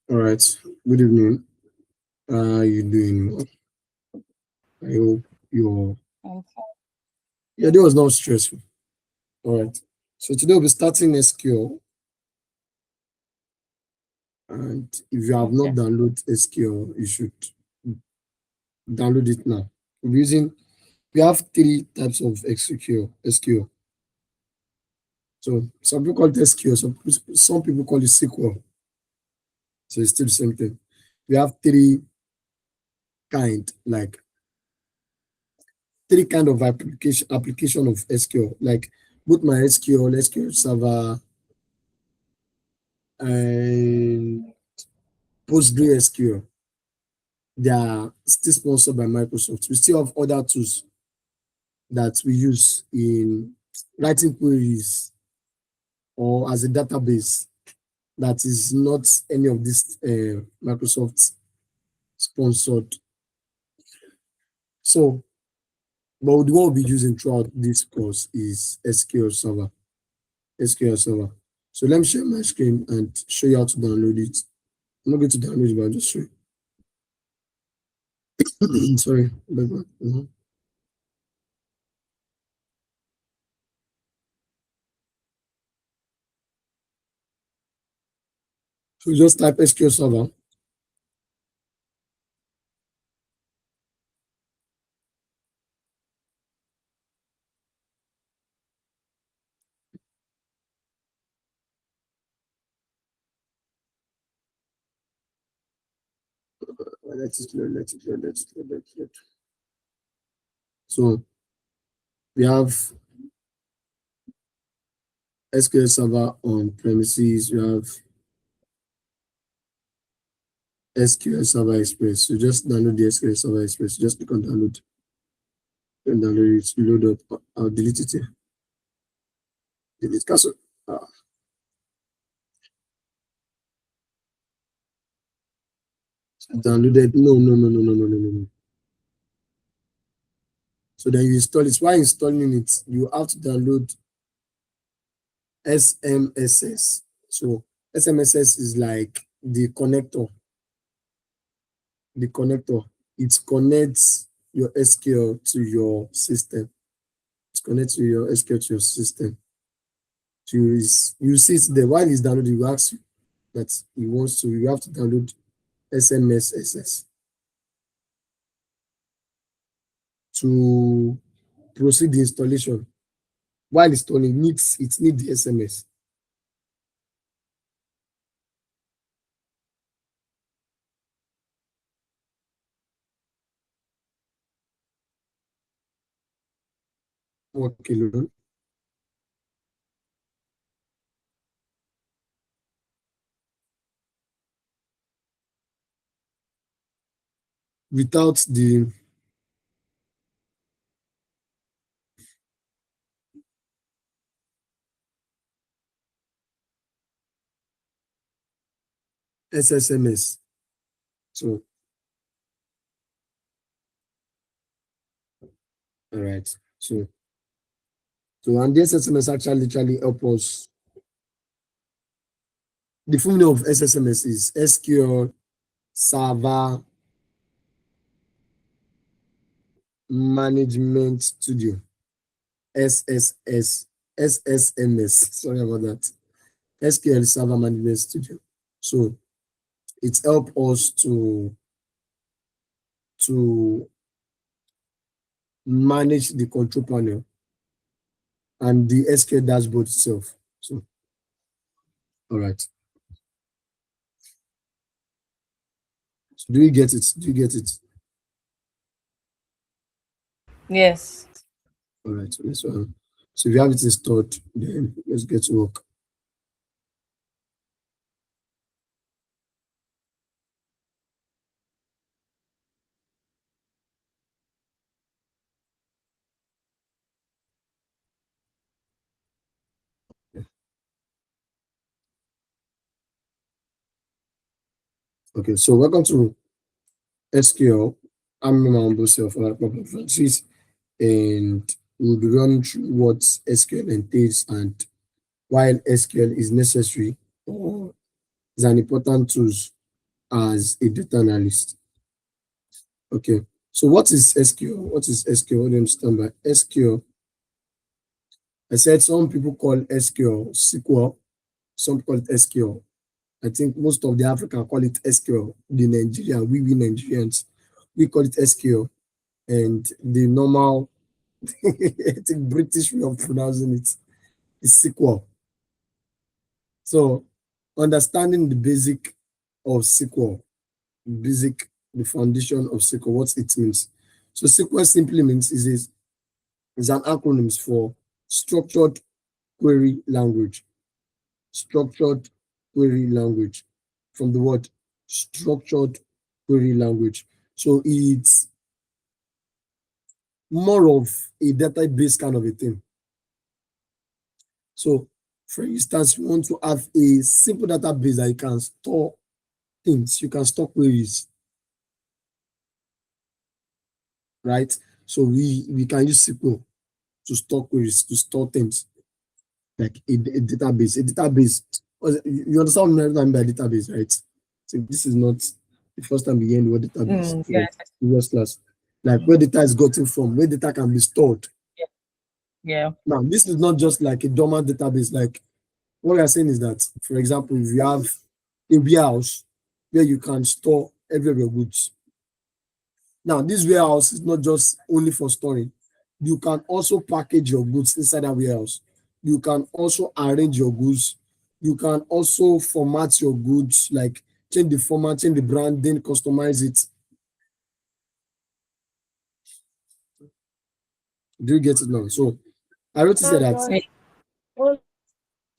All right. Good evening. You doing well? I hope Um, your day was not stressful. All right. So today we'll be starting SQL, and if you have not okay. downloaded SQL, you should download it now. We have three types of SQL. So some people call it SQL, some people call it SQL. So it's still the same thing. We have like three kind of application of SQL, like both my SQL Server, and PostgreSQL. They are still sponsored by Microsoft. We still have other tools that we use in writing queries or as a database that is not any of this Microsoft sponsored. So, but the one we'll be using throughout this course is SQL Server. SQL Server. So let me share my screen and show you how to download it. I'm not going to download it, but I'll just show you. Sorry. So just type SQL Server. Let it load. So we have SQL Server on premises. We have SQL Server Express. So just download the SQL Server Express. Just click on download. And download it. Load up. I'll delete it here. Delete cancel. Ah, downloaded. No. So then you install it. While installing it, you have to download SMSS. So SMSS is like the connector. The connector. It connects your SQL to your system. It connects to your SQL to your system. So you see it there. While it's downloading, you ask you that he wants to, you have to download SMSS to proceed the installation. While installing, it needs the SMS. Okay, load. Without the SSMS. So, all right. So and the SSMS actually literally help us. The full name of SSMS is SQL Server Management Studio. SSMS. Sorry about that. SQL Server Management Studio. So it helps us to manage the control panel and the SQL dashboard itself. So, all right. So do you get it? Do you get it? Yes. All right. So if you have it installed, then let's get to work. Okay. So welcome to SQL. I'm Mambo Self, Papa Francis, and we'll be running through what SQL entails and why SQL is necessary or is an important tool as a data analyst. Okay, so what is SQL? What is SQL? What do you understand by SQL? I said some people call SQL, some call it SQL. I think most of the African call it SQL. The Nigerian, we Nigerians, we call it SQL. And the normal, I think British way of pronouncing it is SQL. So understanding the basic of SQL, the foundation of SQL, what it means. So SQL simply means is an acronym for structured query language. Structured query language, from the word structured query language. So it's more of a database kind of a thing. So for instance, you want to have a simple database that you can store things, you can store queries, right? So we can use SQL to store queries, to store things, like a database. A database, you understand what I mean by database, right? So this is not the first time we hear the word database. Yes. Previous class, like where data is gotten from, where data can be stored. Yeah. Now, this is not just like a dormant database. Like what we are saying is that, for example, if you have a warehouse where you can store every of your goods. Now, this warehouse is not just only for storing. You can also package your goods inside that warehouse. You can also arrange your goods. You can also format your goods, like change the format, change the brand, then customize it. Do you get it now? So I wrote to say that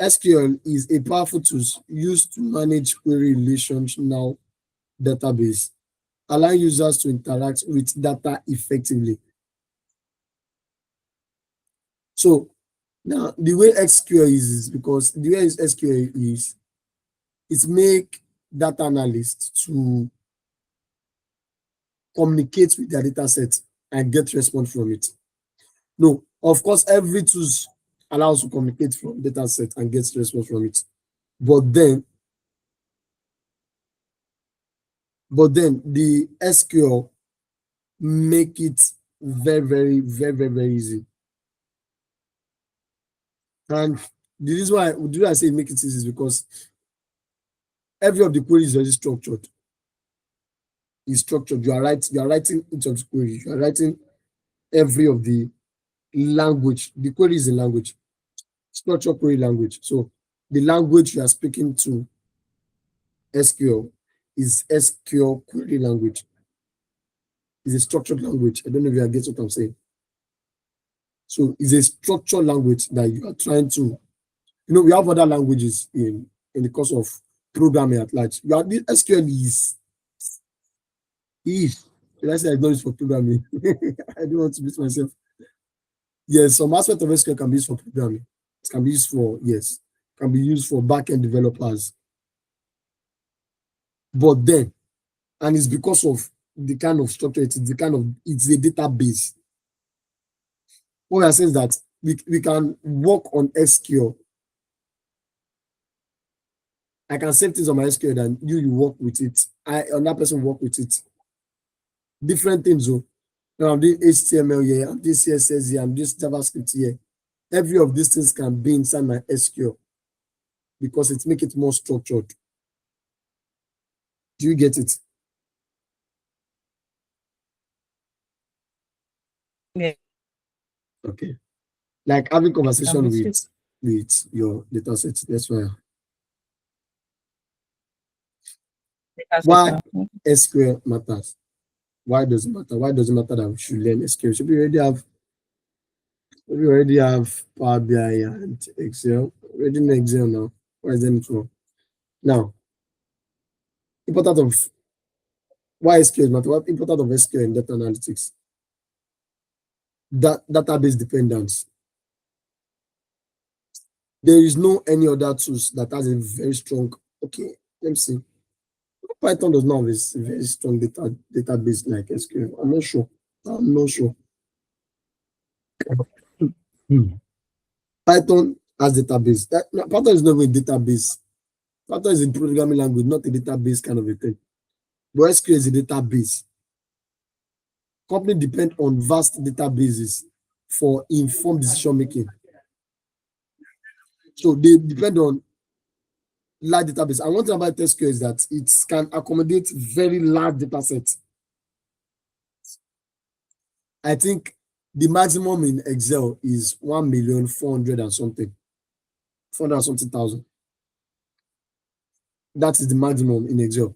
SQL is a powerful tool used to manage query relational database, allowing users to interact with data effectively. So now the way SQL is because the way SQL is, it's make data analysts to communicate with their data set and get response from it. No, of course, every tool allows to communicate from data set and get response from it. But then the SQL make it very easy. And the reason why I say make it easy is because every of the queries is already structured. Is structured. You are writing each of the queries. You are writing every of the language. The query is a language, structured query language. So the language you are speaking to SQL is SQL query language. It's a structured language. I don't know if you get what I'm saying. So it's a structured language that you are trying to, we have other languages in the course of programming at large. The SQL is, did I say I know it's for programming? I don't want to beat myself. Yes, some aspect of SQL can be used for programming. It can be used for, yes, can be used for back-end developers. But then, and it's because of the kind of structure, it's a database. What I'm saying is that we can work on SQL. I can save things on my SQL and you work with it. Another person work with it. Different things. So now I'm doing HTML here, I'm doing CSS here, I'm doing JavaScript here. Every of these things can be inside my SQL because it makes it more structured. Do you get it? Yeah. Okay. Like having conversation with your data set. That's why. Why SQL matters? Why does it matter? Why does it matter that we should learn SQL? Should we already have Power BI and Excel? We already know Excel now. Why is it wrong? Now, important of why SQL matter? What important of SQL in data analytics? That database dependence. There is no any other tools that has a very strong. Okay, let me see. Python does not have a very strong database like SQL. I'm not sure. Python has database. Python is not even a database. Python is a programming language, not a database kind of a thing. But SQL is a database. Company depend on vast databases for informed decision making. So they depend on large database. And one thing about SQL is that it can accommodate very large data sets. I think the maximum in Excel is 1,400,000 and something, 400 and something thousand. That is the maximum in Excel.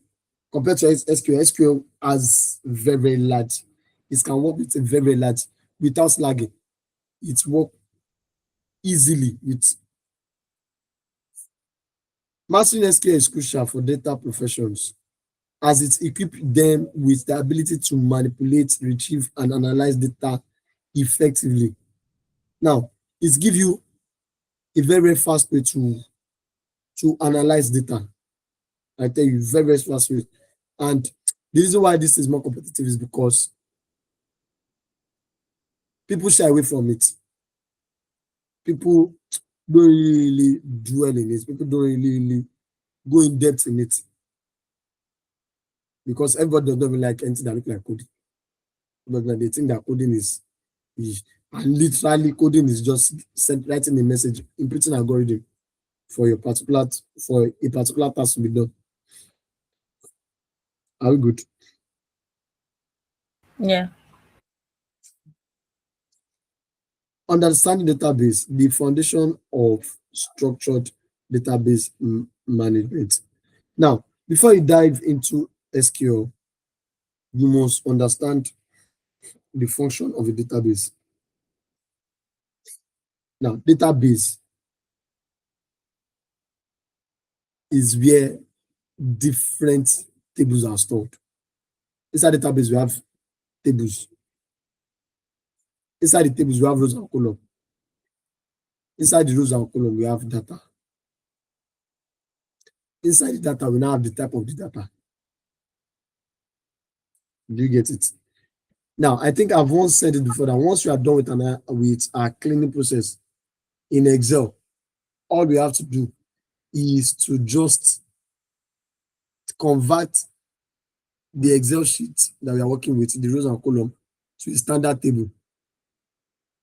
Compared to SQL, SQL has very, very large. It can work with a very, very large without lagging. It work easily with mastering SQL is crucial for data professions as it equips them with the ability to manipulate, retrieve, and analyze data effectively. Now, it gives you a very, very fast way to analyze data. I tell you, very, very fast way. And the reason why this is more competitive is because people shy away from it. People don't really dwell in it. People don't really go in depth in it. Because everybody does not even like anything that looks like coding. But they think that coding is and literally coding is just writing a message, inputting an algorithm for a particular task to be done. Are we good? Yeah. Understanding database, the foundation of structured database management. Now, before you dive into SQL, you must understand the function of a database. Now, database is where different tables are stored. Inside database, we have tables. Inside the tables, we have rows and columns. Inside the rows and columns, we have data. Inside the data, we now have the type of the data. Do you get it? Now, I think I've once said it before that once you are done with our cleaning process in Excel, all we have to do is to just convert the Excel sheet that we are working with, the rows and columns, to a standard table.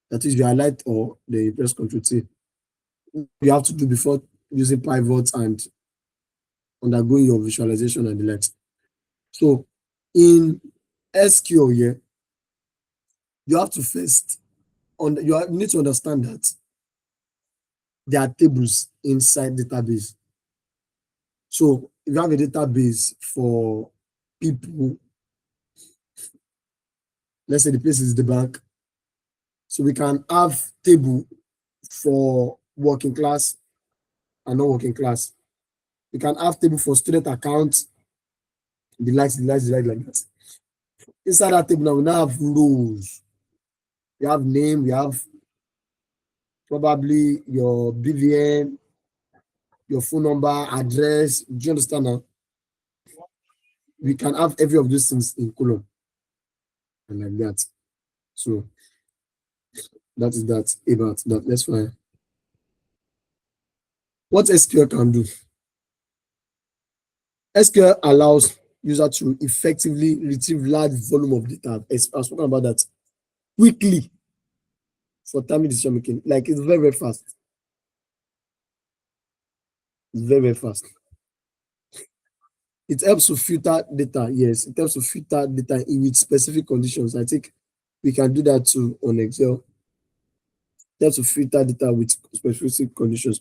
That is, you highlight or the press Ctrl T. You have to do before using pivots and undergoing your visualization and the likes. So in SQL here, you have to first you need to understand that there are tables inside database. So if you have a database for people, let's say the place is the bank, so we can have table for working class and non working class. We can have table for student accounts, the likes like that. Inside that table now, we now have rows. We have name, we have probably your BVN, your phone number, address. Do you understand now? We can have every of those things in column and like that. So that is that about that. That's fine. What SQL can do? SQL allows user to effectively retrieve large volume of data. I've spoken about that quickly for timely decision making. Like it's very, very fast. It's very, very fast. It helps to filter data. Yes, it helps to filter data with specific conditions. I think we can do that too on Excel. It helps to filter data with specific conditions.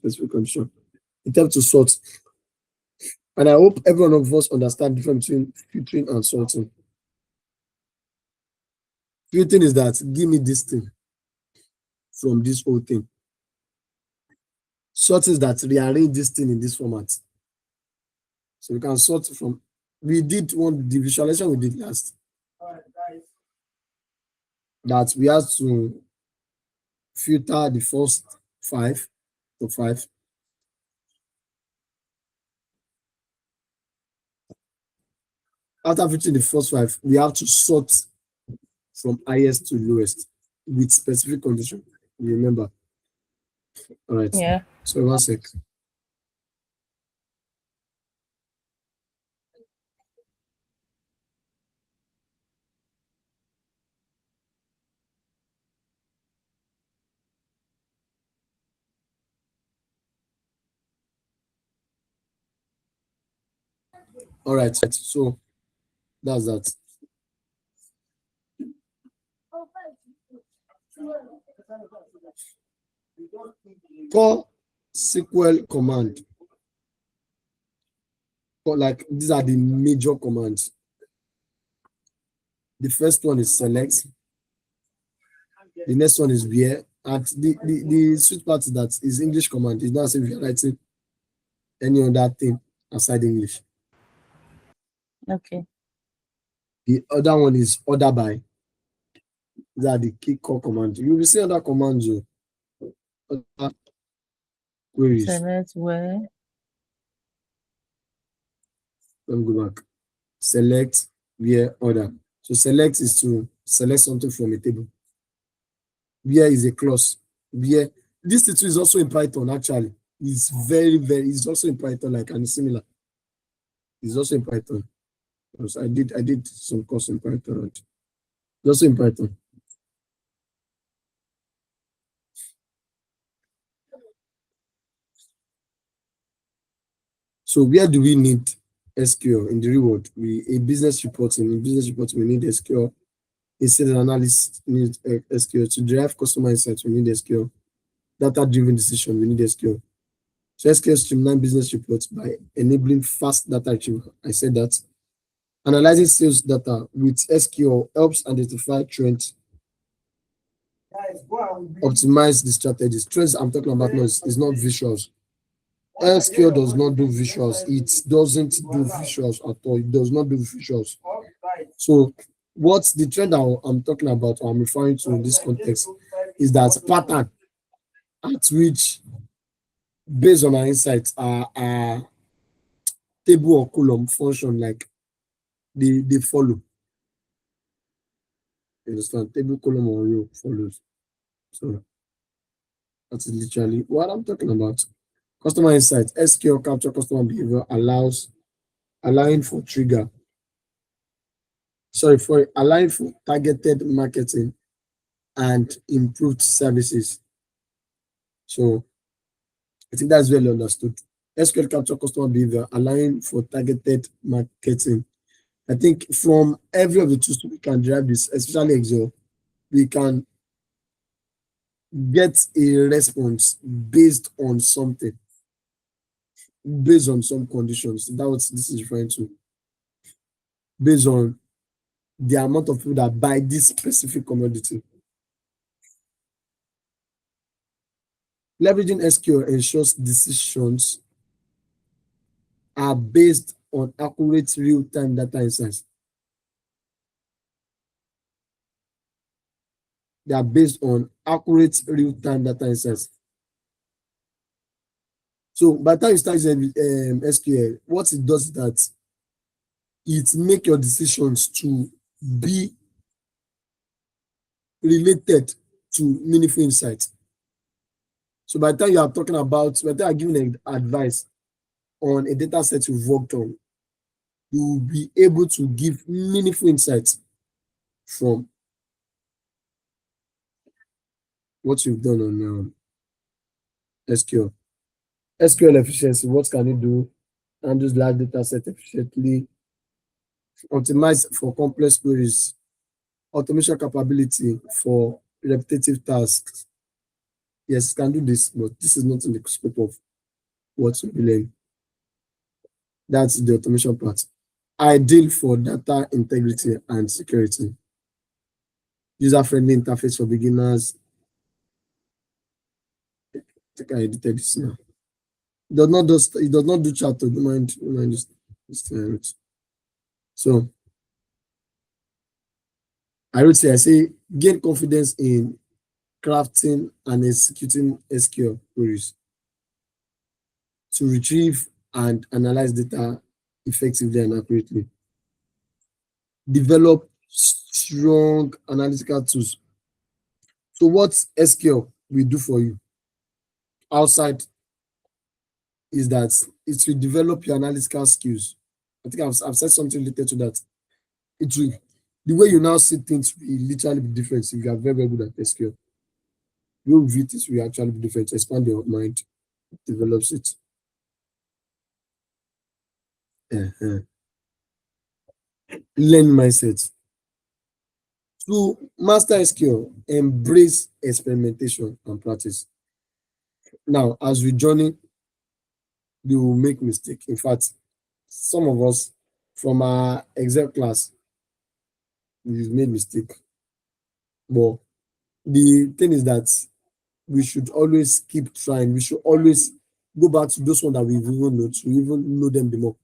It helps to sort. And I hope every one of us understand the difference between filtering and sorting. Filtering is that give me this thing from this whole thing. Sorting is that rearrange this thing in this format. So we can sort from, we did the visualization we did last. That we have to filter the first 5 to 5. After filtering the first 5, we have to sort from highest to lowest with specific condition. You remember? All right. Yeah. So 1 sec. All right. So that's that. Core SQL command. Like these are the major commands. The first one is select. The next one is where. And the sweet part is that is English command. It's not as if you're writing any other thing aside English. Okay. The other one is order by. These are the key core commands. You will see other commands, other queries. Select where. Let me go back. Select, where, order. So select is to select something from a table. Where is a clause. Where this title is also in Python actually. It's it's also in Python, like, and similar. It's also in Python. Because I did some course in Python. It's also in Python. So where do we need SQL in the real world? In business reporting, we need SQL. In sales analysis, we need SQL. To drive customer insights, we need SQL. Data-driven decision, we need SQL. So SQL streamline business reports by enabling fast data retrieval. I said that. Analyzing sales data with SQL helps identify trends, optimize the strategies. Trends I'm talking about now is not visuals. SQL does not do visuals. It doesn't do visuals at all. It does not do visuals. So what's the trend I'm talking about, or I'm referring to in this context, is that pattern at which, based on our insights, our table or column function like they follow. You understand? Table, column, or row follows. So that's literally what I'm talking about. Customer insight. SQL capture customer behavior allowing for targeted marketing and improved services. So I think that's well understood. SQL capture customer behavior, allowing for targeted marketing. I think from every of the tools we can derive this, especially Excel, we can get a response based on something, based on some conditions. That's what this is referring to. Based on the amount of people that buy this specific commodity. Leveraging SQL ensures decisions are based on accurate real-time data insights. They are based on accurate real-time data insights. So by the time you start using SQL, what it does is that it makes your decisions to be related to meaningful insights. So by the time you are talking about, by the time you are giving advice on a data set you've worked on, you will be able to give meaningful insights from what you've done on SQL. SQL efficiency, what can it do? Handles large data set efficiently, optimize for complex queries, automation capability for repetitive tasks. Yes, can do this, but this is not in the scope of what we learn. That's the automation part. Ideal for data integrity and security. User-friendly interface for beginners. I think I edited this now. It does not do chat. Don't mind this. So I would say gain confidence in crafting and executing SQL queries to retrieve and analyze data effectively and accurately. Develop strong analytical tools. So what SQL will do for you outside is that it will develop your analytical skills. I think I've said something related to that. It will, the way you now see things will literally be different if you are very, very good at SQL. Your view things will actually be different. Expand your mind, develops it. Uh-huh. Learn mindset. To master SQL, embrace experimentation and practice. Now, as we journey, we will make mistake. In fact, some of us from our Excel class, we've made mistake. But the thing is that we should always keep trying. We should always go back to those ones that we've even know to even know them the more.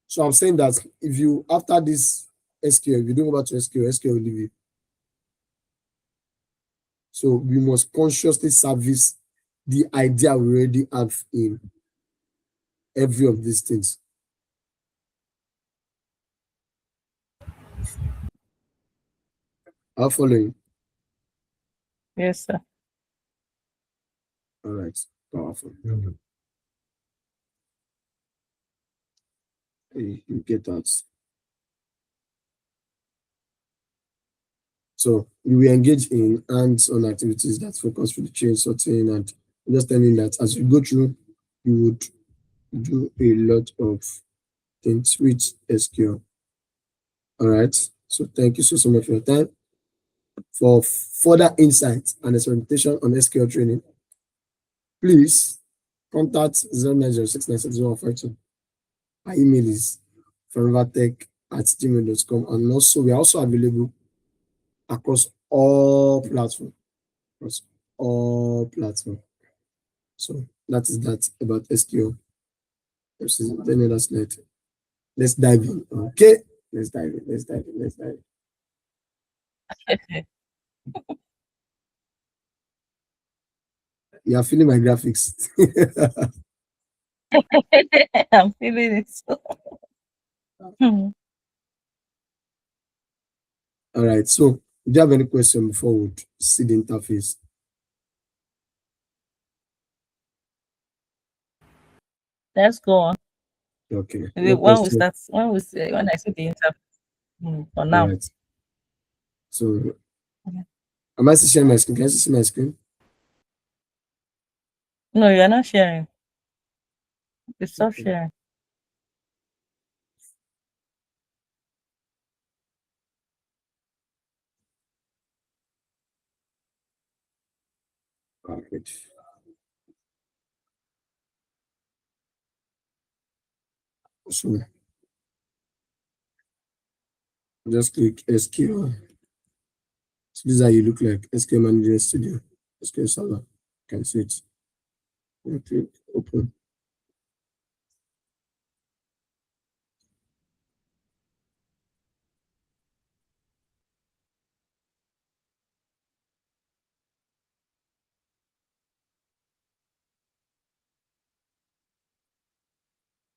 So I'm saying that if you after this SQL, if you don't go back to SQL will leave you. So we must consciously service the idea we already have in every of these things. I'm following. Yes, sir. All right. Powerful. You get that. So you will engage in hands-on activities that focus for the change sorting and understanding that as you go through, you would do a lot of things with SQL. All right. So thank you so much for your time. For further insights and experimentation on SQL training, please contact 0906960152. Our email is forevertech@gmail.com, and also we are also available across all platforms. Across all platforms. So that is that about SQL. Let's dive in. Okay. Let's dive in. Let's dive in. Let's dive in. You are feeling my graphics. I'm feeling it. All right. So, do you have any question before we see the interface? Let's go on. Okay. No When we question. start, when I see the interview for All now. right. So, am I still sharing my screen? Can you see my screen? No, you're not sharing. Stop sharing. All right. So, just click SQL. So, this is how you look like SQL Manager Studio, SQL Server. You can see it. Click open.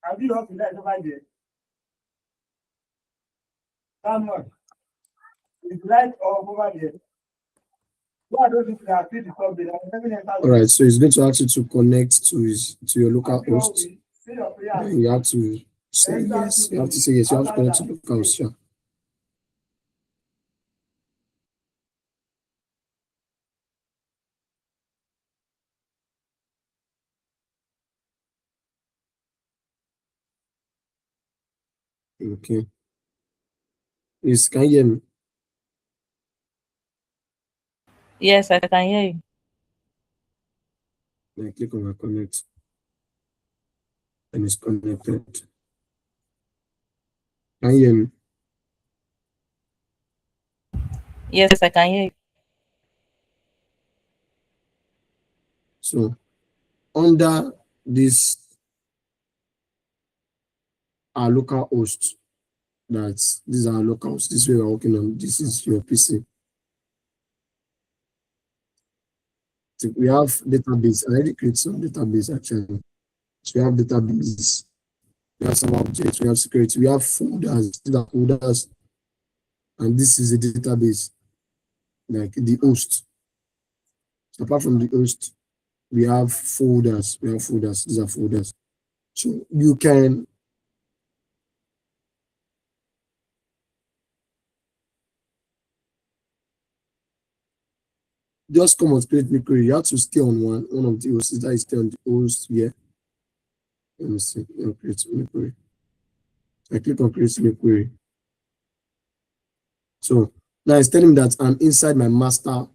Have you off the light over there? Come on. It's light off over there. All right, so it's going to ask you to connect to your local host. Then you have to say yes. You have to say yes. You have to connect to local host. Yeah. Okay. Please, can you hear me? Yes, I can hear you. Then click on my connect. And it's connected. Can you hear me? Yes, I can hear you. So under this our local host, these are our local host. This way we're working on. This is your PC. So we have database. I already created some database actually. So we have database, we have some objects, we have security, we have folders, these are folders, and this is a database, like the host. So apart from the host, we have folders, these are folders. So you can just come on create new query. You have to stay on one of the hosts. That is stay on the host here. Let me see. Create new query. I click on create new query. So now it's telling me that I'm inside my master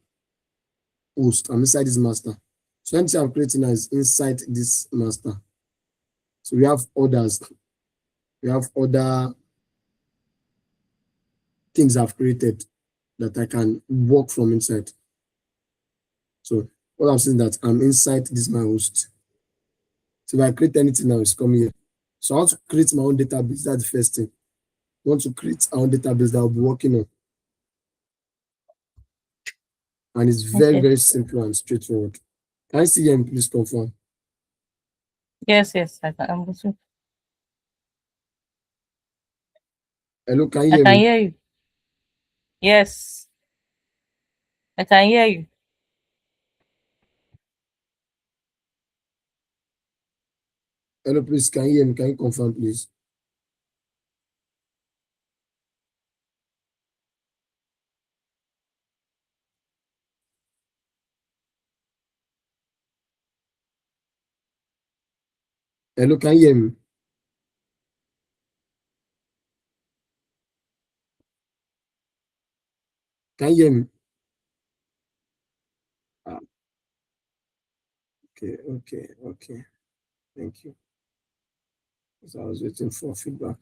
host. I'm inside this master. So anything I'm creating now is inside this master. So we have others. We have other things I've created that I can work from inside. So what I'm saying that I'm inside this my host. So if I create anything now, it's coming here. So I want to create my own database. That's the first thing. I want to create our own database that I'll be working on. And it's very, Okay. very simple and straightforward. Can I see you? Please confirm. Yes, yes. I'm with you. Hello, can you I hear can me? hear you. Yes, I can hear you. Hello, please, can you hear me? Can you confirm, please? Hello, can you hear me? Can you hear me? Ah, okay, okay, okay. Thank you. So I was waiting for feedback.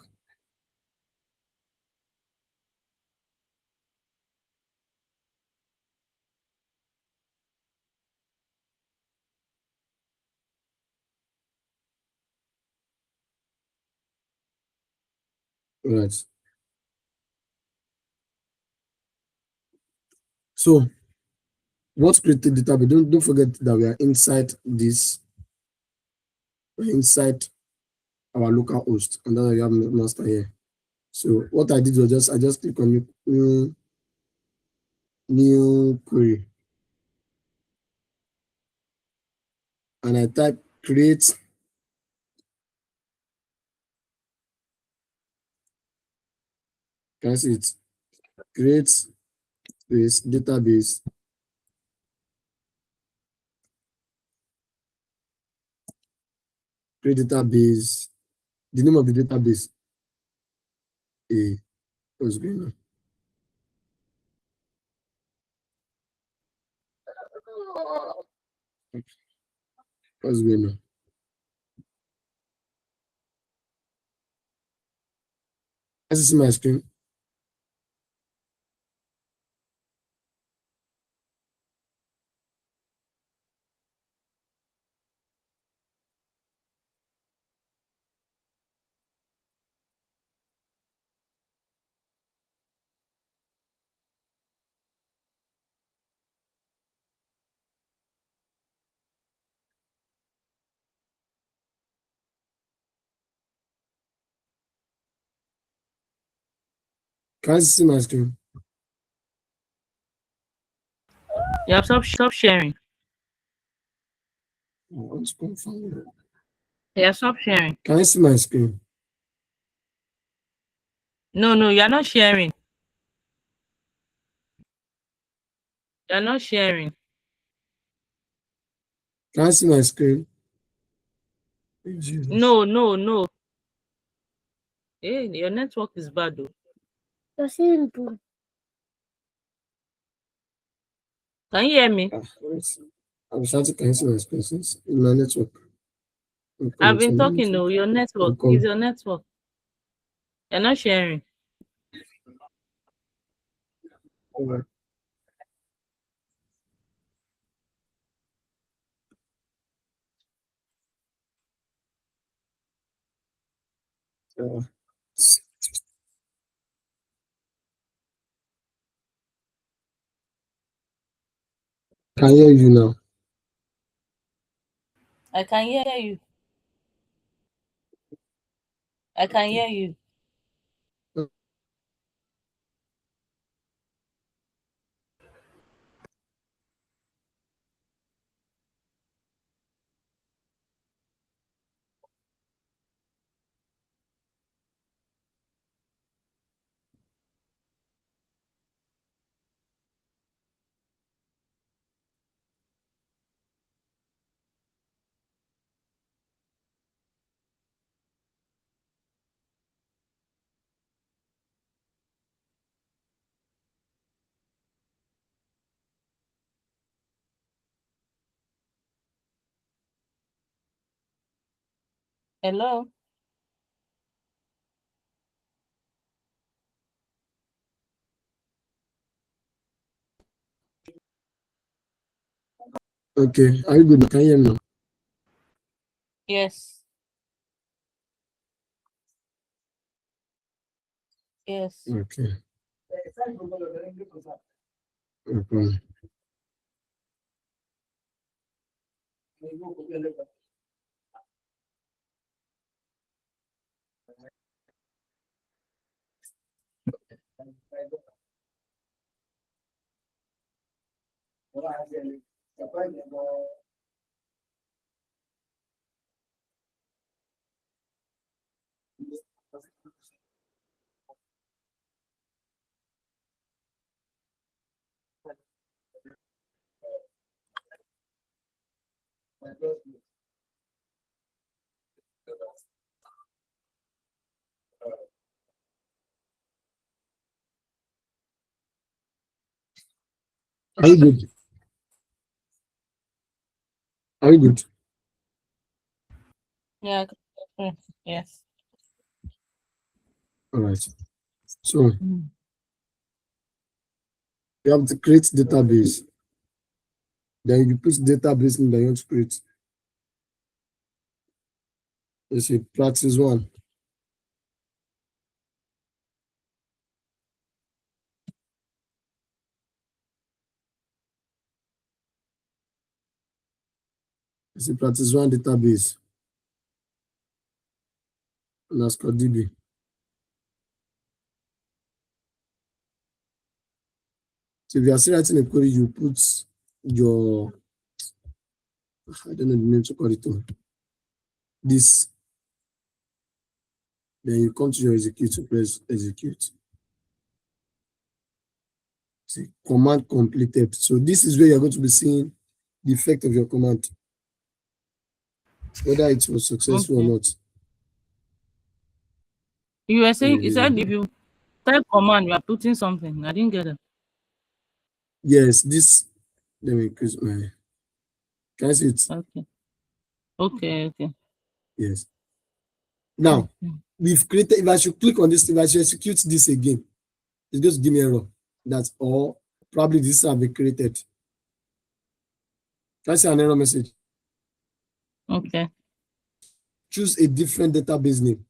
All right. So what created the database? Don't forget that we are inside this, we're inside our local host, and then we have master here. So what I did was I just click on new query, and I type create. Can I see it? Create space database. Create database. The name of the database. A. What's going on? What's going on? As you see my screen, can you see my screen? Yeah, stop sharing. I want to confirm. Yeah, stop sharing. Can you see my screen? No, no, you're not sharing. You're not sharing. Can you see my screen? Jesus. No, no, no. Hey, your network is bad though. Can you hear me? Ah, let's I'm starting to cancel my screen since in my network. I'm I've coming to been my talking network. though. Your I'm network is coming. your network. You're not sharing. All right. Uh, can hear you now. I can hear you. I can Okay. hear you. Hello. Okay, are you good now? Can you hear me now? Yes. Yes. Okay. Okay. Are you good? Are you good? Yeah. Yes. All right. So Mm. you have to create database. Then you put database in that you want to create. You see, practice one. You see, practice one database. And that's called DB. So if you are still writing a query, you put your, I don't know the name to call it on. This. Then you come to your execute to press execute. See, command completed. So this is where you're going to be seeing the effect of your command, whether it was successful or Okay. not. You were saying, you said Uh, if you type command, you are putting something. I didn't get it. yes, this, let me increase my, can I see it? Okay. Okay. Okay. Yes. Now, Okay. we've created, if I should click on this, if I should execute this again, it's going to give me error. That's all. Probably this have been created. Can I see an error message? Okay. Choose a different database name.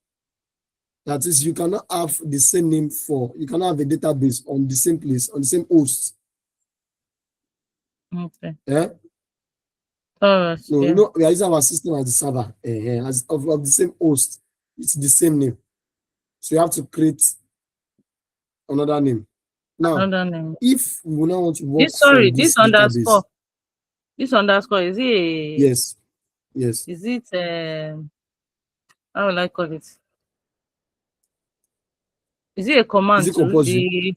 That is, you cannot have the same name for, you cannot have a database on the same place, on the same host. Okay. Yeah? All right. No, Yeah. we are using our system as the server, as of the same host. It's the same name. So you have to create another name. Now, Another name. if we now want to work This sorry, from this this database, underscore. This underscore is it? yes, yes. Is it? How will I call it? Is it a Is command it to compulsory?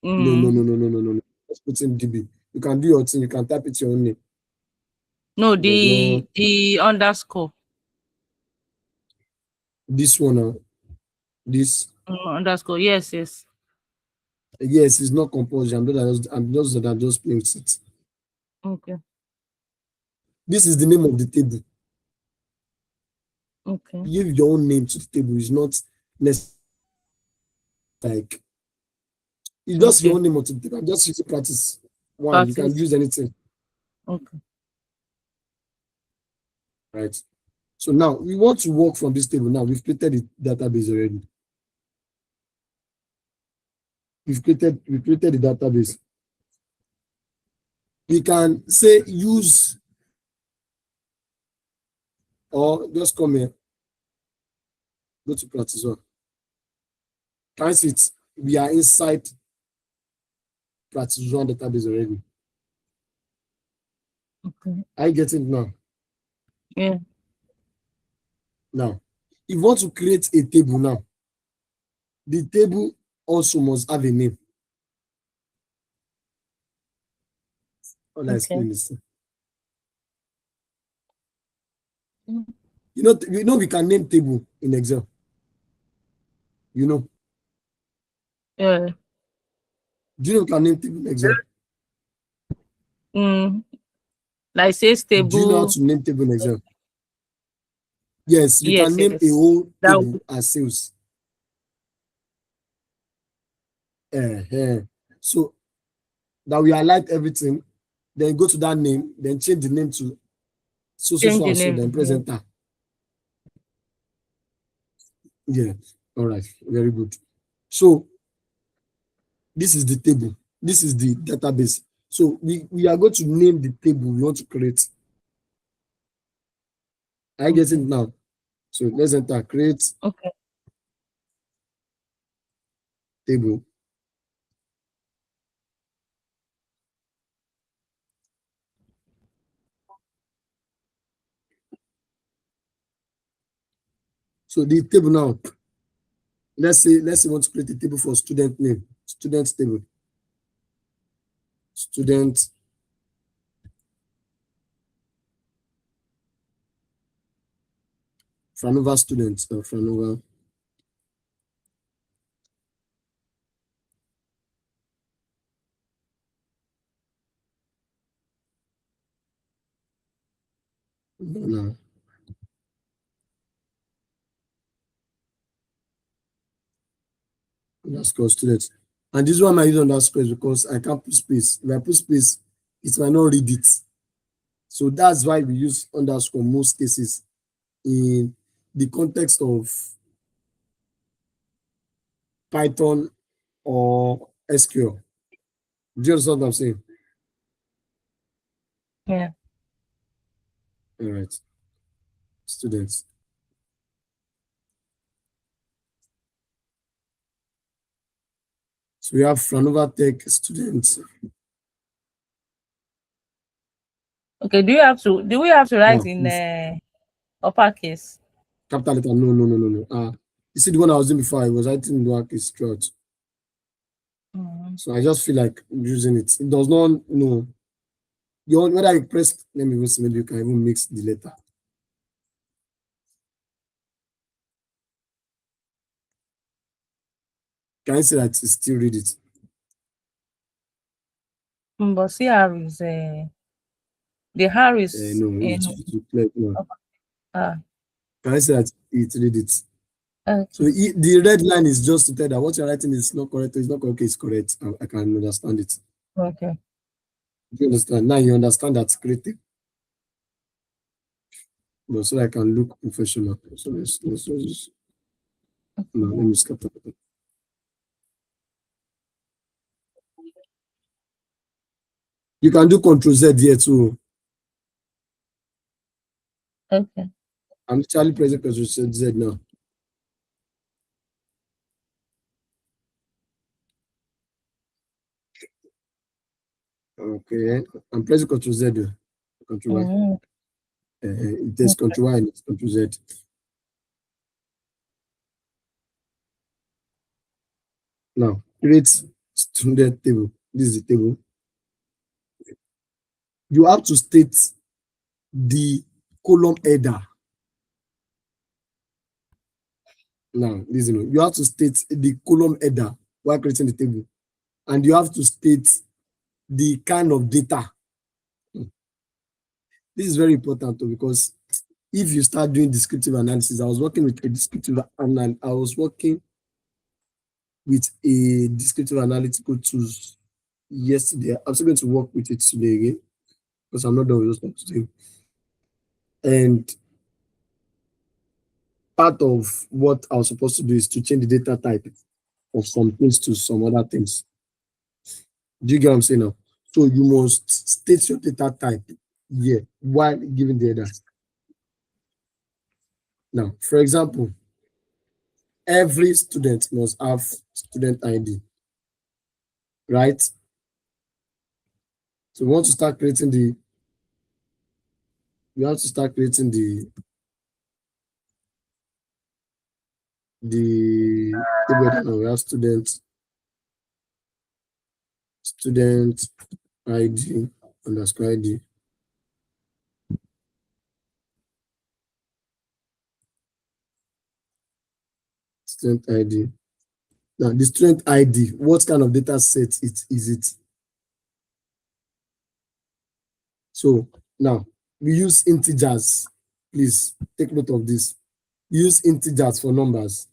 the? No, no, no, Mm, no, no, no, no, no. Just put in DB. You can do your thing. You can type it your own name. no, There's no the underscore. this one. This Underscore. Yes. Yes. yes, it's not compulsory. I'm just playing with it. Okay. This is the name of the table. Okay. You give your own name to the table. It's not necessary. Like you just your Okay. own name on the table. I'm just using practice one. You can Practice. use anything, Okay. right? So now we want to work from this table. Now we've created the database already. We created the database. We can say use or just come here, go to practice one. Can you see it? We are inside practice one database already. Okay. Are you getting it now? Yeah. Now, if you want to create a table now, the table also must have a name. I'll Okay. explain this thing. Mm. You know we can name table in Excel. You know. Yeah. Do you know we can name table in Excel? Mm. Like say Do you know how stable. to name table in Excel? Yes, you can Yes, name a yes. whole That table as sales. So that we highlight everything, then go to that name, then change the name to so so change so the and so, name. then press Yeah. enter. Yeah. All right. Very good. So this is the table. This is the database. So we are going to name the table we want to create. I get it Okay. now. So let's enter create Okay. table. So the table now, let's say we want to create a table for student name, student table, student Franova student, Franova. No, underscore student. And this one I use underscore is because I can't put space. If I put space, it might not read it. So that's why we use underscore most cases in the context of Python or SQL. Do you understand what I'm saying? Yeah. All right, students. So we have Franova Tech students. Okay. Do we have to write Now, in uppercase? capital letter. No, no, no, no, no. You see the one I was doing before, I was writing in lowercase throughout. So I just feel like using it. It does not, no. Whether you press, let me even see, maybe you can even mix the letter. Can you say that you still read it? But CR is the R is No, in no. ah. Can I say that it read it? So Okay. the red line is just to tell that what you're writing is not correct. It's not correct. It's correct. I can understand it. Okay. You understand? Now you understand that's creative. But so I can look professional. So no, let me skip that. You can do Control Z here too. Okay. I'm actually pressing Control Z now. Okay, I'm pressing Control Z. Control Y. Mm. It is Control Y and it's Control Z. Now create student table. This is the table. You have to state the column header. Now, listen, you have to state the column header while creating the table, and you have to state the kind of data. This is very important too, because if you start doing descriptive analysis, I was working with a descriptive analytical tools yesterday. I'm still going to work with it today again because I'm not done with those things today. And part of what I was supposed to do is to change the data type of some things to some other things. Do you get what I'm saying now? So you must state your data type here while giving the header. Now, for example, every student must have student ID, right? So we want to start creating we have to start creating the table header now. We have student ID underscore ID. Student ID. Now, the student ID, what kind of data set is it? So now we use integers Please take note of this. Use integers for numbers.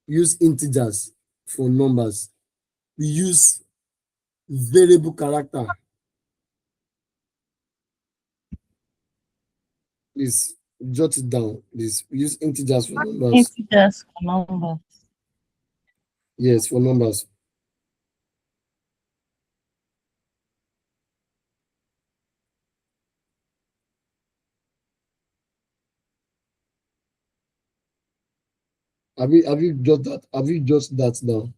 Use integers for numbers. We use variable character. Please jot it down. Please use integers for numbers. Integers for numbers. Yes, for numbers. Have you jot that? Have you jot that down?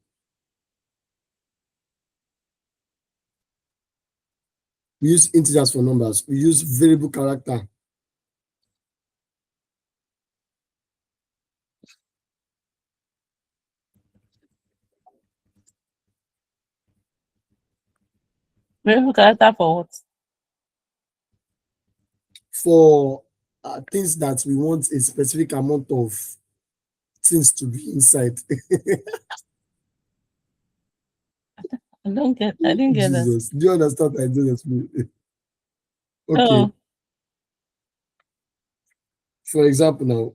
We use integers for numbers. We use variable character. Variable character for what? For things that we want a specific amount of things to be inside. I didn't get that. Jesus, do you understand what I did? Okay. Oh. For example, now,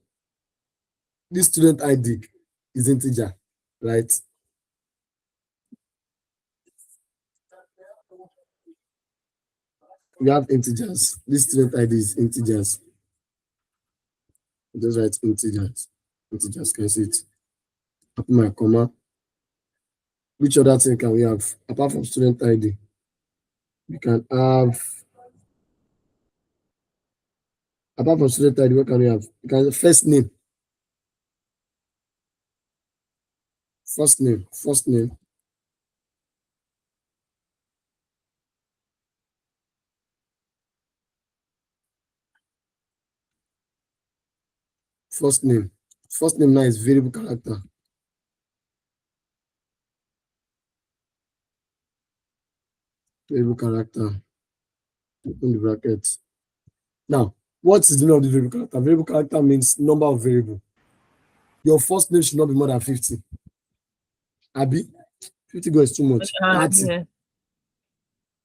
this student ID is integer, right? We have integers. This student ID is integers. Just write integers. Integers, can you see it? I put my comma. Which other thing can we have apart from student ID? We can have, apart from student ID, what can we have? We can have first name. First name. First name. First name. First name now is variable character. Variable character. Open the brackets. Now, what is the meaning of the variable character? Variable character means number of variable. Your first name should not be more than 50. Abi, 50 go is too much. 30. Yeah.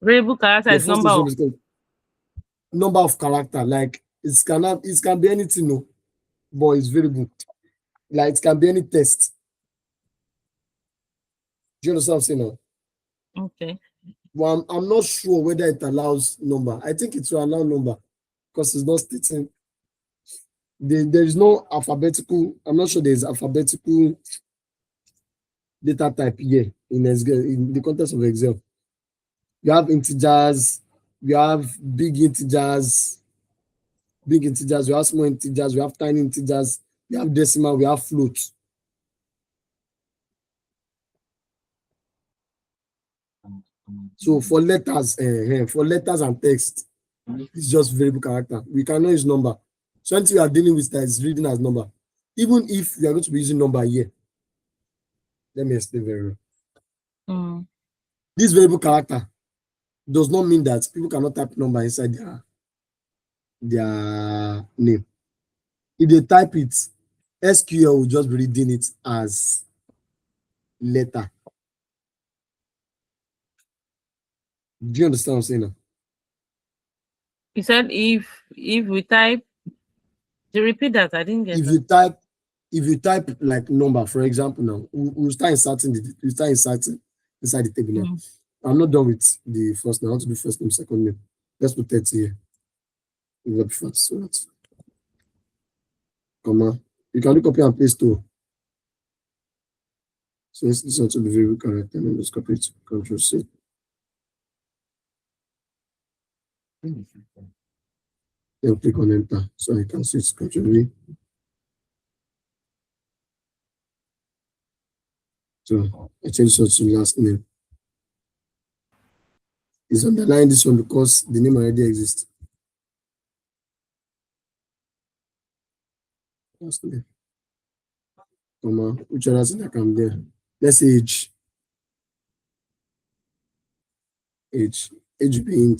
Variable character Your is first number name of. should be number of character. Like it can be anything, no, but it's variable. Like it can be any text. Do you understand what I'm saying now? Okay. Well, I'm not sure whether it allows number. I think it will allow number because it's not stating. There is no alphabetical. I'm not sure there is alphabetical data type here in Excel, in the context of Excel. You have integers, you have big integers, we have small integers, we have tiny integers, we have decimal, we have float. So for letters and text, it's just variable character. We cannot use number. So anything you are dealing with that is reading as number. Even if you are going to be using number here, let me explain very well. This variable character does not mean that people cannot type number inside their name. If they type it, SQL will just be reading it as letter. Do you understand what I'm saying now? You said if we type, to repeat that, I didn't get that. If you type like number, for example, now we'll start inserting inside the table now. I'm not done with the first name. I want to do first name, second name. Let's put 30 here. Web first. So that's comma. You can do copy and paste too. So this is also be very correct. Let me just copy it. Control C. Then click on enter. So you can see it's Control V. So I change it to last name. It's underlined this one because the name already exists. Last name. Comma. Which other thing I can there? Let's say age. Age being.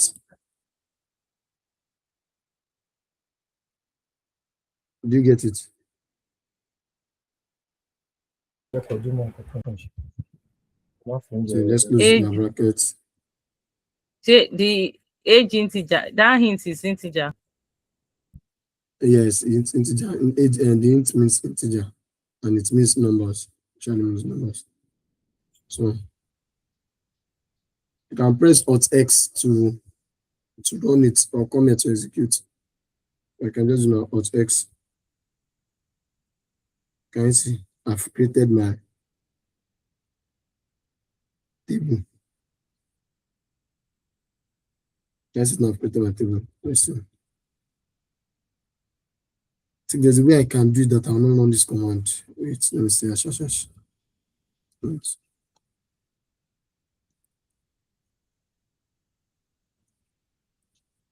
Do you get it? So let's close the brackets. The age integer, that hint is integer. Yes, it's integer. And the int means integer, and it means numbers. Actually means numbers. So you can press Alt X to run it, or come here to execute. I can just do my Alt X. Can you see? I've created my table. Yes, now I've created my table. Let's see. I think there's a way I can do that. I'll not run this command. Wait, let me see. Wait.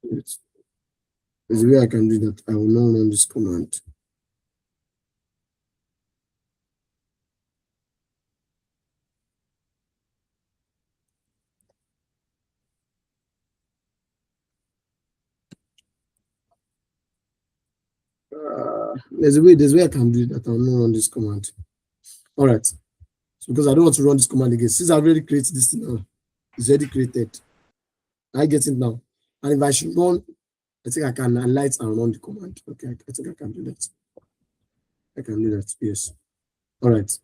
Wait. There's a way I can do that. I will not run this command. There's a way I can do that. I will not run this command. All right. So because I don't want to run this command again. Since I've already created this thing now, it's already created. I get it now. And if I should run, I think I can highlight and run the command. Okay, I think I can do that. I can do that. Yes. All right.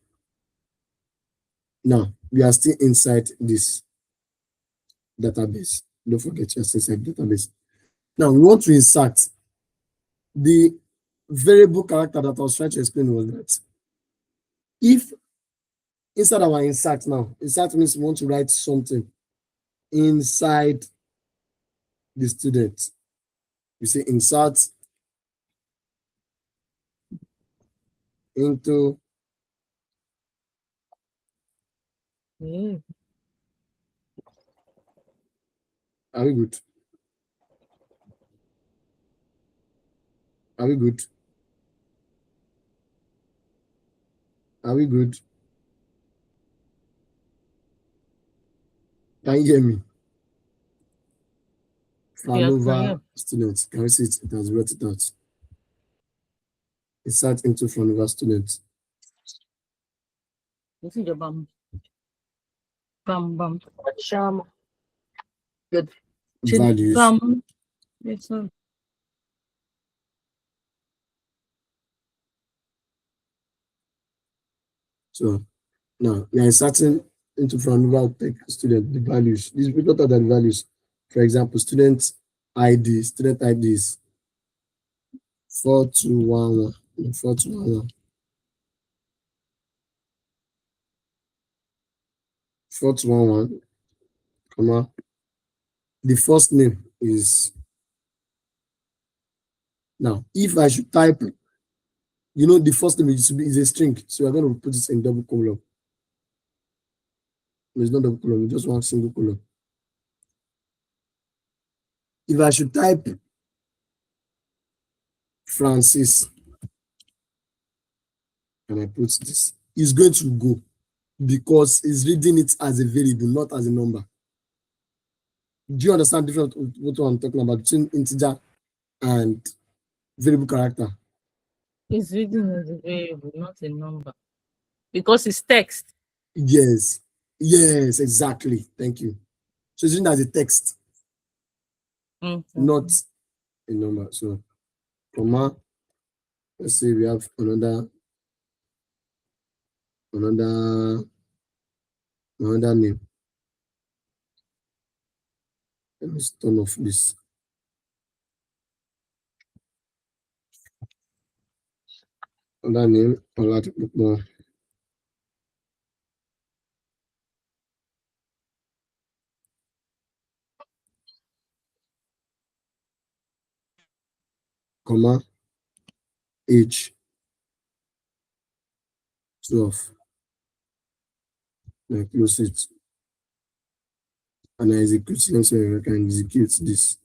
Now we are still inside this database. Don't forget you're still inside database. Now we want to insert the variable character that I was trying to explain was that if inside our insert now, insert means we want to write something inside the student. You say insert into Are we good? Are we good? Are we good? Can you hear me? Franova students. Can we see it? It has wrote it out. Insert into Franova students. This is your bum. Bum. Sham. Good. Values. Bum. Yes, sir. So now we are inserting into Franova Tech student the values. These people are the values. For example, student ID, student ID is 4211. 4211. 4211, comma. The first name is now. If I should type, the first name is a string, so we're going to put it in double column. There's no double column, just one single column. If I should type Francis, and I put this, it's going to go because it's reading it as a variable, not as a number. Do you understand the difference what I'm talking about between integer and variable character? It's reading as a variable, not a number. Because it's text. Yes, exactly. Thank you. So it's reading as a text, not a number. So, comma, let's say we have another name. Let me turn off this. Another name, Oladipupo. Comma, age 12. I close it. And I execute it. So I can execute this.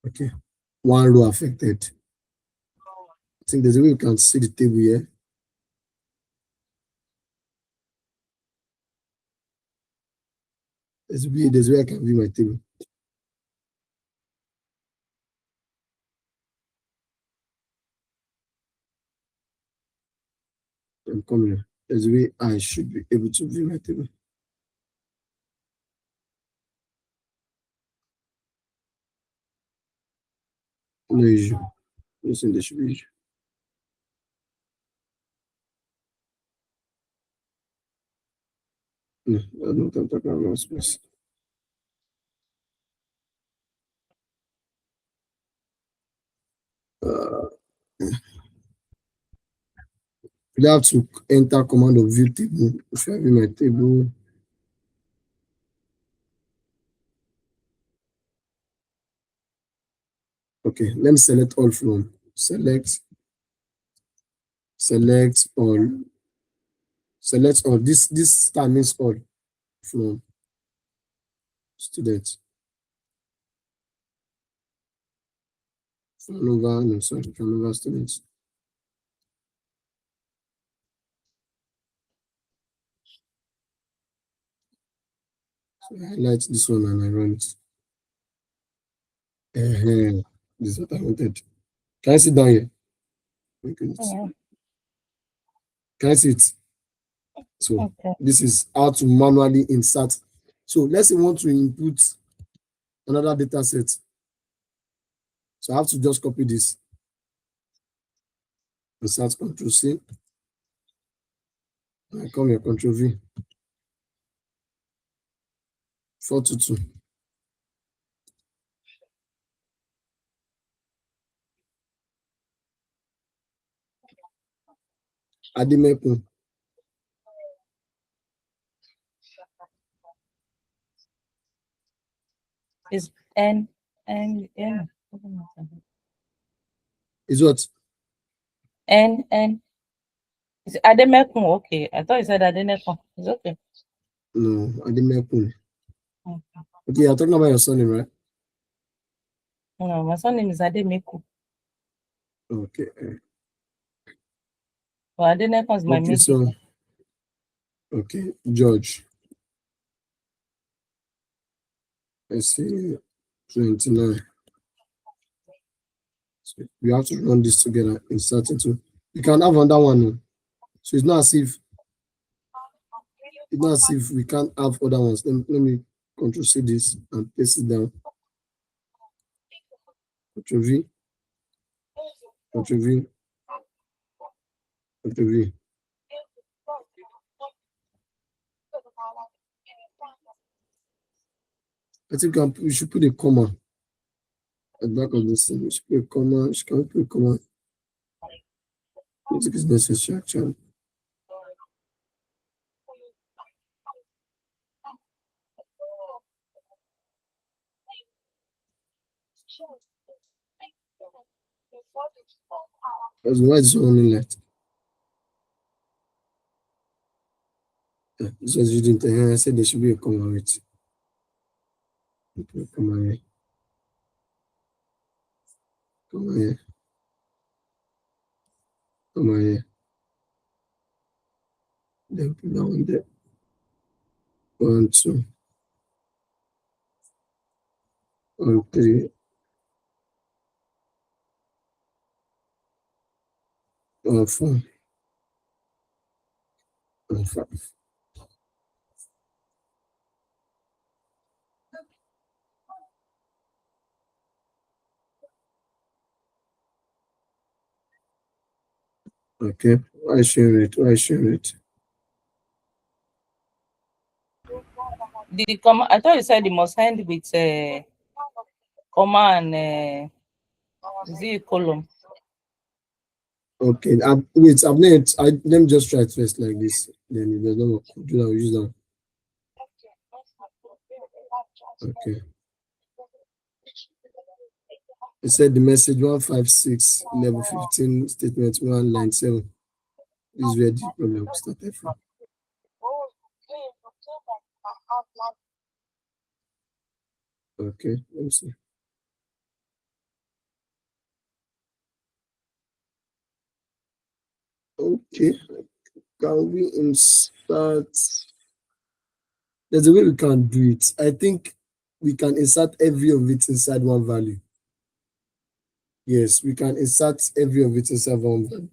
Okay. One row affected. I think there's a way you can see the table here. There's a way I can view my table. I'm coming here. There's a way I should be able to view my table. No issue. Listen, there should be issue. No, I don't think I'm talking about space. Uh, you have to enter command of view table. If you have in my table, okay, let me select all from. Select all. Select all. This star means all from students. From over, no, sorry, from over students. So I highlight this one and I run it. This is what I wanted. Can I sit down here? Okay. Yeah. Can I sit? So Okay. this is how to manually insert. So let's say we want to input another data set. So I have to just copy this. Insert Control C. I come here, Control V. 422. Adimekun. It's N. Is what? N. It's Ademekun. Okay. I thought you said Adenekun. It's okay. No, Adimekun. Okay. Okay, you're talking about your surname, right? No, my surname is Ademeku. Okay. But Adenekun is my Okay, middle. so okay, George. Let's see, 29. So we have to run this together, insert into. You can have another one. No? So it's not as if we can't have other ones. Let me Control C this and paste it down. Control V, Control V, Control V. I think we should put a comma at the back of this thing. We should put a comma. Can we put a comma? I think it's necessary actually. Because why is it only left? Yeah, this was reading the I said there should be a comma with it. Put a comma here. Comma here. Comma here. Then put that one there. 1, 2, 1, 3, 1, 4, 1, 5. Okay. Why share it? Why share it? The comma, I thought you said it must end with comma and is it a column? Okay. Wait, I've let me just try it first like this. Then if there's no more, do that, use that. Okay. It said the message 156 level 15 statement 1 line 7. This is where the problem started from. Okay, let me see. Okay, can we insert? There's a way we can do it. I think we can insert every of it inside one value. Yes, we can insert every of it inside one value.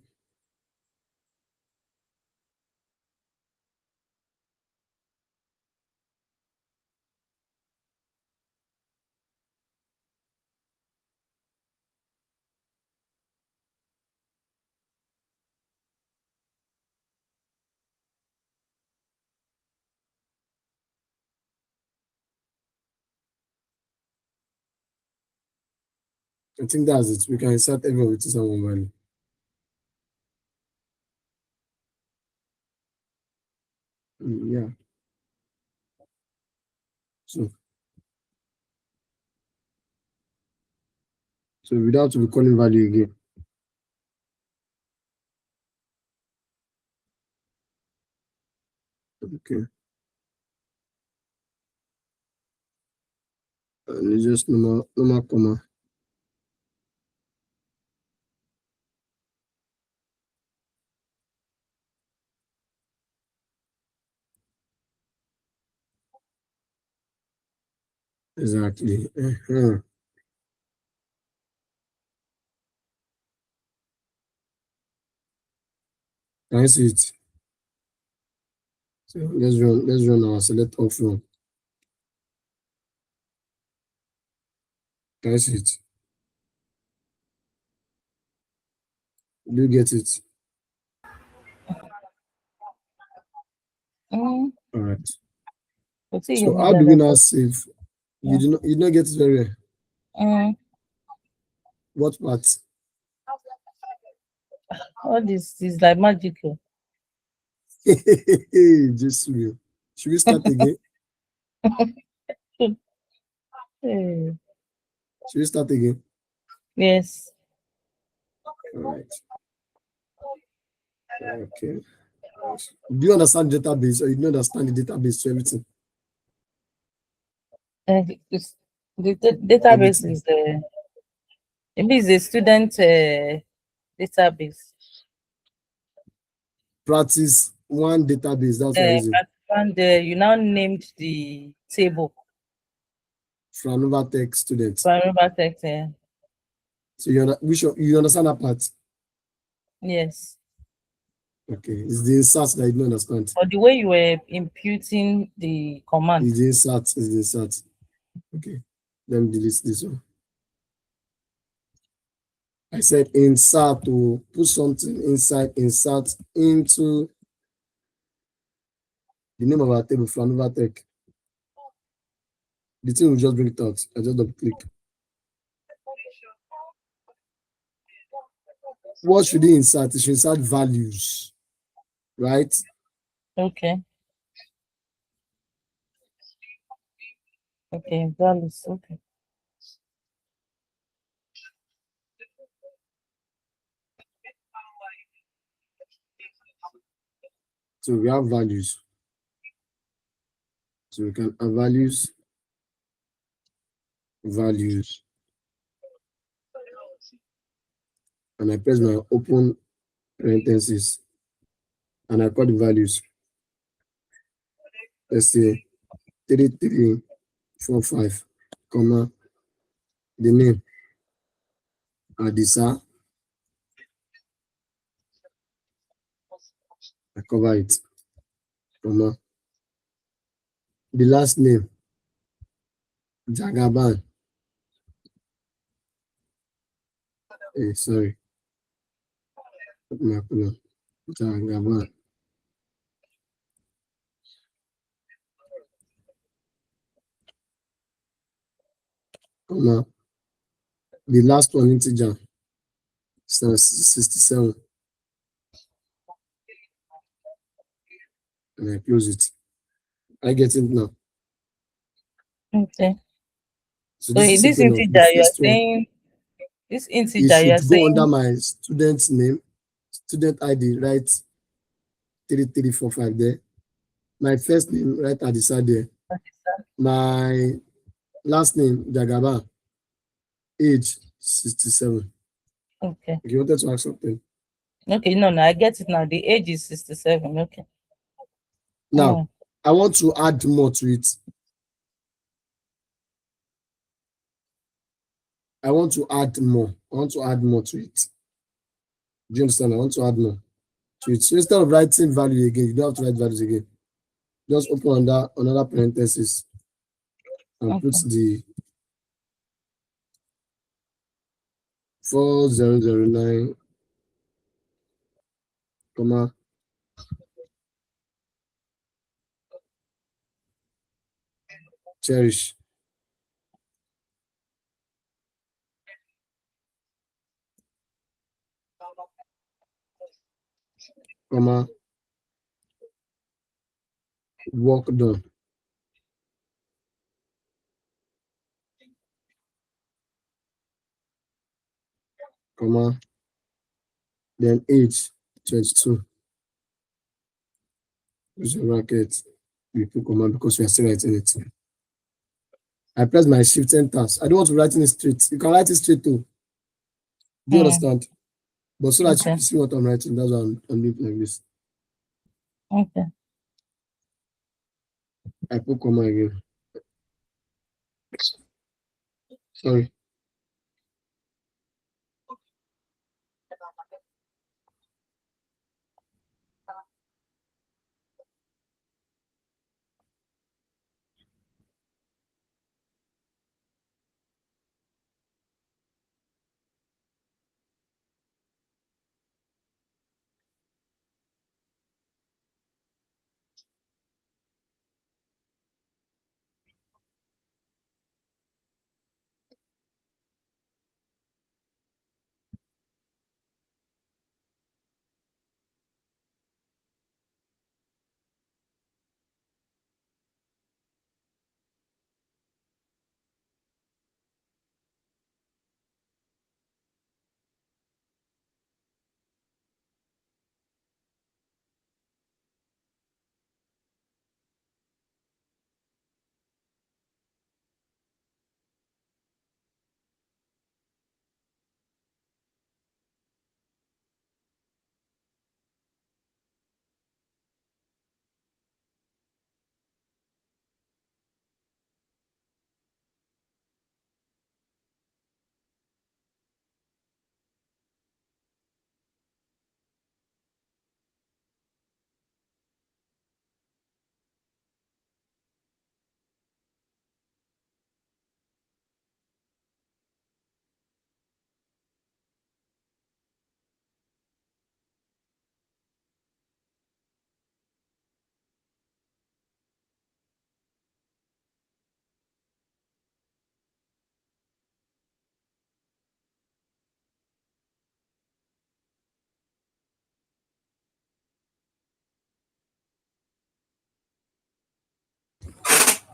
I think that's it. We can insert everyone with someone value. Yeah. So without be calling value again. Okay. And it's just normal comma. Exactly. Can you see it? So let's run our select all from. Can you see it? Do you get it? Mm. All right. But see, So you how that do we now level. save? Yeah. You did not get it very well. Mm. What part? All this is like magical. Just real. Should we start again? Hey. Should we start again? Yes. All right. Okay. Do you understand database or you don't understand the database to everything? The database Everything. is the maybe it's a student database. Practice one database. That's what I'm using. And you now named the table. Franova Tech student. So I remember text. So you understand that part? Yes. Okay. It's the insert that you don't understand. But the way you were imputing the command. It's the insert. It's the insert. Okay. Let me delete this one. I said insert to put something inside, insert into the name of our table, Franova Tech. The thing will just bring it out. I just double click. What should he insert? It should insert values, right? Okay. Okay. Values. Okay. So we have values. So we can have values, values. And I press my open parentheses and I call the values. Let's say 3345, comma, the name, Adisa. I cover it, comma. The last name, Jagaban. Sorry. Jagaban. Comma. The last one integer, 67. And I close it. I get it now. Okay. So So this is this simple enough. The integer you're first one, saying this it integer you're should go under saying my student's name, student ID, right? 3345 there. My first name, right at the side there. My last name, Jagaba. Age, 67. okay. You wanted to ask something? Okay, no, I get it now. The age is 67. Okay. Now, I want to add more to it. I want to add more. I want to add more to it. Do you understand? I want to add more to it. So instead of writing value again, you don't have to write values again. Just open another parenthesis and put Okay. the 4009, comma, cherish. comma, work done, comma, then age 22. Use a bracket, we put comma because we are still writing it. I press my shift enter. I don't want to write it straight. You can write it straight too. Do you understand? But so that you Okay. can see what I'm writing, that's why I'm doing it like this. Okay. I put comma again. Sorry.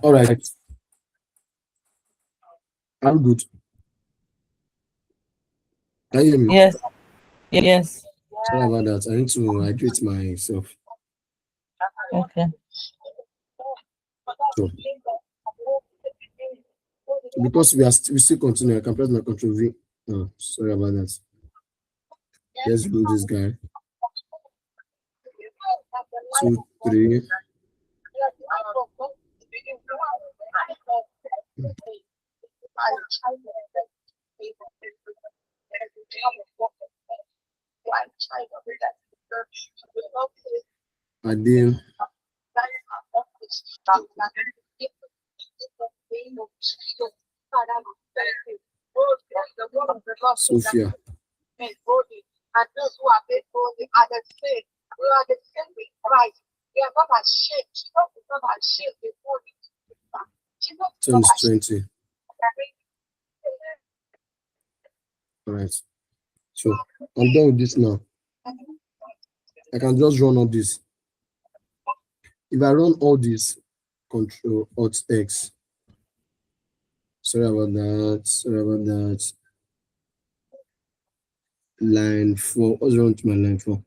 All right. I'm good. Can you hear me? Yes. Yes. Sorry about that. I need to hydrate myself. Okay. So because we still continue, I can press my control V. Oh, sorry about that. Let's remove this guy. 2, 3. Adin, Sophia. Turns 20. All right. So I'm done with this now. I can just run all this. If I run all this, Control Alt X. Sorry about that. Sorry about that. Line 4. What's wrong with my line 4?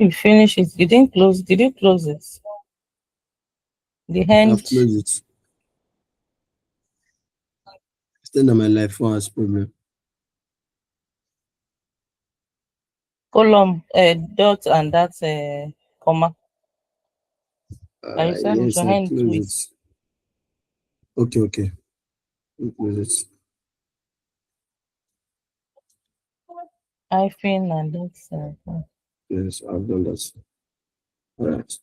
You finish it. You didn't close. Did you close it? The I've hand closed it. Still on my line 4 has problem. column, dot, and that comma. And you said with Yes, your I hand closed twist. it. Okay, okay. I'll close it. Hyphen and that's Yes, I've done that. All right.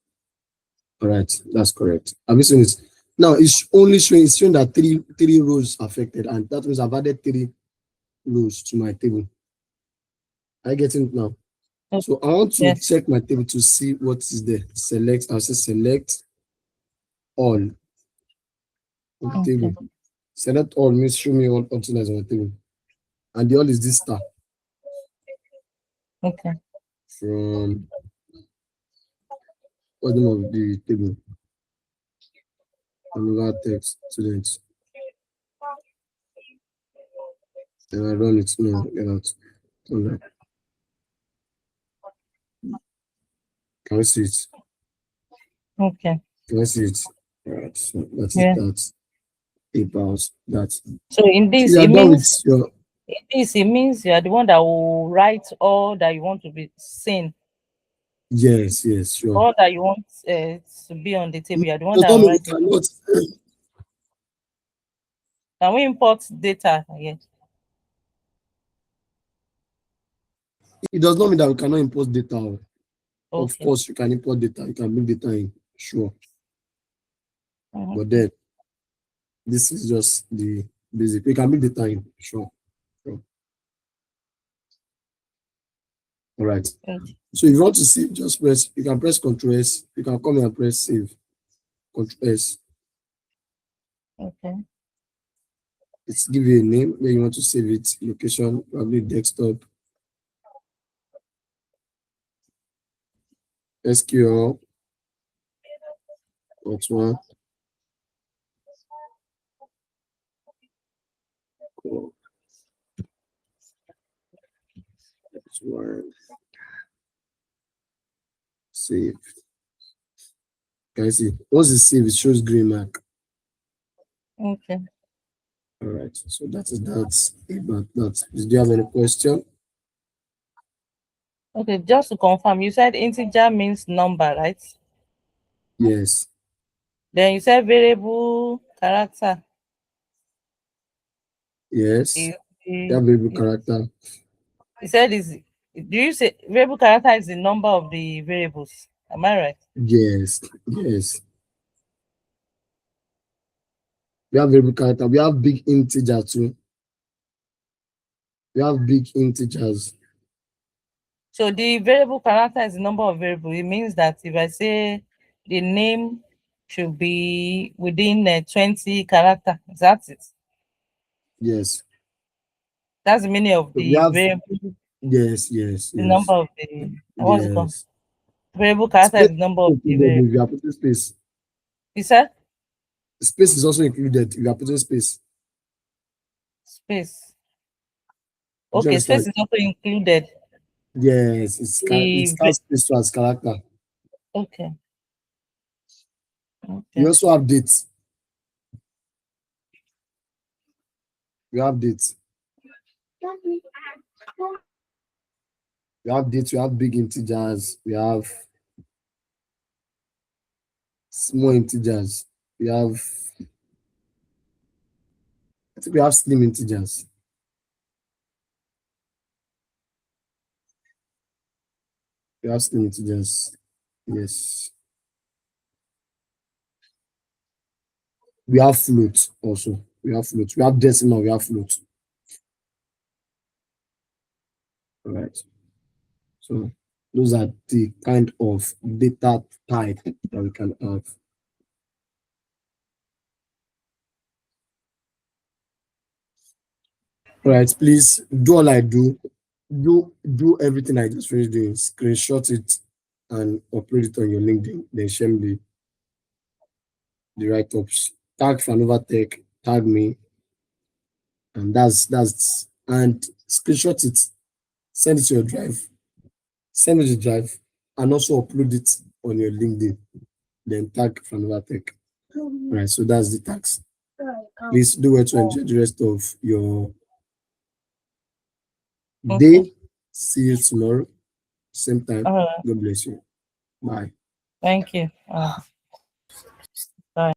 All right, that's correct. Have you seen it? Now it's only showing that three rows affected, and that means I've added 3 rows to my table. I get it now. So I want to yes. check my table to see what is there. Select, I'll say select all on the Okay. table. Select all means show me all options on the table. And the all is this star. Okay. from bottom of the table. Another text students. Then I run it. No, get out. Online. Can we see it? Okay. Can we see it? Alright, so that is Yeah. that about that. So in So this, you are it done with means your it means you are the one that will write all that you want to be seen, yes, sure. all that you want to be on the table. You are the one Does that not will mean write you it. cannot. Can we import data? Yes. It does not mean that we cannot import data. Of Okay. course, you can import data. You can bring data in, sure. Mhm. But then this is just the basic. We can bring data in, sure. All right. Okay. So if you want to save, just press. You can press Ctrl S. You can come here and press save. Ctrl S. Okay. It's give you a name where you want to save it. Location, probably desktop. SQL. That's one. Cool. That's one. Save. Can you see? Once it's saved, it shows green mark. Okay. All right. So that is that about that. Do you have any question? Okay. Just to confirm, you said integer means number, right? Yes. Then you said variable character. Yes. Is That variable character. you said is do you say variable character is the number of the variables? Am I right? Yes. Yes. We have variable character. We have big integer too. We have big integers. So the variable character is the number of variables. It means that if I say the name should be within 20 character, that's it. Yes. That's the meaning of So we the have variable, yes. the number of the what's it called? Yes. Variable character Space is the number is of the included variable. if you are putting space. You said Space is also included if you are putting space. space. Do you Okay, space understand? is also included. Yes, it The starts space as character. okay. We Okay. also have dates. We have dates. We have dates. We have big integers. We have small integers. We have I think we have slim integers. We have slim integers. Yes. We have float also. We have float. We have decimal. We have float. All right. So those are the kind of data type that we can have. All right, please do all I do. Do everything I just finished doing. Screenshot it and upload it on your LinkedIn. Then share me the write-ups. Tag Fanova Tech, tag me, and that's and screenshot it. Send it to your drive. Send it to the drive and also upload it on your LinkedIn. Then tag Fanova Tech. All right, so that's the tags. Please do well to enjoy the rest of your day. See you tomorrow, same time. God bless you. Bye. Thank you. Bye.